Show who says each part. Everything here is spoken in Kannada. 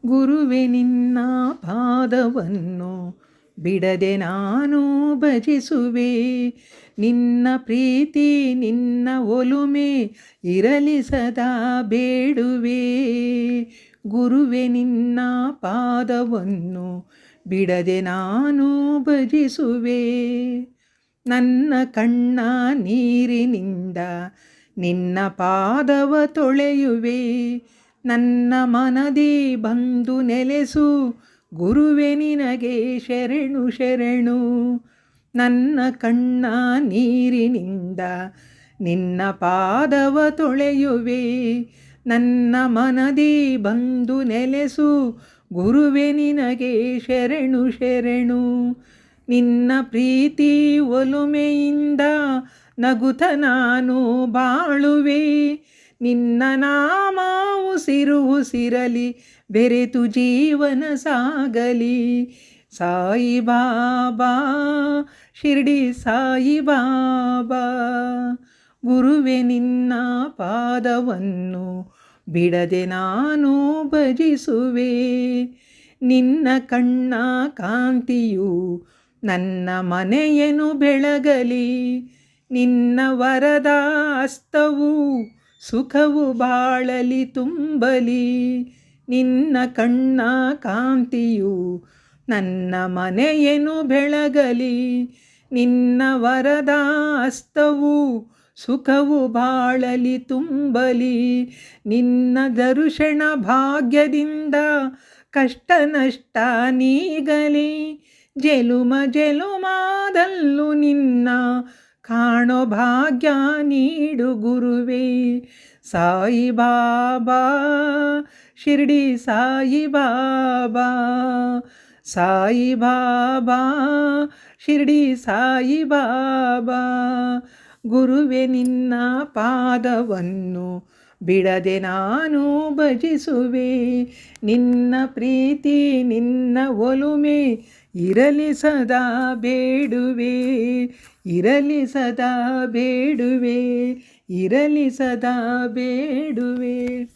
Speaker 1: ಗುರುವೆ ನಿನ್ನ ಪಾದವನ್ನು ಬಿಡದೆ ನಾನು ಭಜಿಸುವೆ. ನಿನ್ನ ಪ್ರೀತಿ ನಿನ್ನ ಒಲುಮೆ ಇರಲಿ ಸದಾ ಬೇಡುವೆ. ಗುರುವೆ ನಿನ್ನ ಪಾದವನ್ನು ಬಿಡದೆ ನಾನು ಭಜಿಸುವೆ. ನನ್ನ ಕಣ್ಣ ನೀರಿನಿಂದ ನಿನ್ನ ಪಾದವ ತೊಳೆಯುವೆ. ನನ್ನ ಮನದಿ ಬಂದು ನೆಲೆಸು ಗುರುವೆ ನಿನಗೆ ಶರಣು ಶರಣು. ನನ್ನ ಕಣ್ಣ ನೀರಿನಿಂದ ನಿನ್ನ ಪಾದವ ತೊಳೆಯುವೆ. ನನ್ನ ಮನದಿ ಬಂದು ನೆಲೆಸು ಗುರುವೆ ನಿನಗೆ ಶರಣು ಶರಣು. ನಿನ್ನ ಪ್ರೀತಿ ಒಲುಮೆಯಿಂದ ನಗುತ್ತ ನಾನು ಬಾಳುವೆ. ನಿನ್ನ ನಾಮ ಉಸಿರು ಉಸಿರಲಿ ಬೆರೆತು ಜೀವನ ಸಾಗಲಿ. ಸಾಯಿ ಬಾಬಾ ಶಿರ್ಡಿ ಸಾಯಿ ಬಾಬಾ. ಗುರುವೆ ನಿನ್ನ ಪಾದವನ್ನು ಬಿಡದೆ ನಾನು ಭಜಿಸುವೆ. ನಿನ್ನ ಕಣ್ಣ ಕಾಂತಿಯು ನನ್ನ ಮನೆಯನ್ನು ಬೆಳಗಲಿ. ನಿನ್ನ ವರದ ಹಸ್ತವು ಸುಖವು ಬಾಳಲಿ ತುಂಬಲಿ. ನಿನ್ನ ಕಣ್ಣ ಕಾಂತಿಯು ನನ್ನ ಮನೆಯನ್ನು ಬೆಳಗಲಿ. ನಿನ್ನ ವರದ ಹಸ್ತವು ಸುಖವು ಬಾಳಲಿ ತುಂಬಲಿ. ನಿನ್ನ ದರ್ಶನ ಭಾಗ್ಯದಿಂದ ಕಷ್ಟ ನಷ್ಟ ನೀಗಲಿ. ಜನುಮ ಜನುಮದಲ್ಲೂ ನಿನ್ನ ಕಾಣೋ ಭಾಗ್ಯ ನೀಡು ಗುರುವೇ. ಸಾಯಿ ಬಾಬಾ ಶಿರ್ಡಿ ಸಾಯಿ ಬಾಬಾ. ಸಾಯಿ ಬಾಬಾ ಶಿರ್ಡಿ ಸಾಯಿ ಬಾಬಾ. ಗುರುವೆ ನಿನ್ನ ಪಾದವನ್ನು ಬಿಡದೆ ನಾನು ಭಜಿಸುವೆ. ನಿನ್ನ ಪ್ರೀತಿ ನಿನ್ನ ಒಲುಮೆ ಇರಲಿ ಸದಾ ಬೇಡುವೆ. ಇರಲಿ ಸದಾ ಬೇಡುವೆ. ಇರಲಿ ಸದಾ ಬೇಡುವೆ.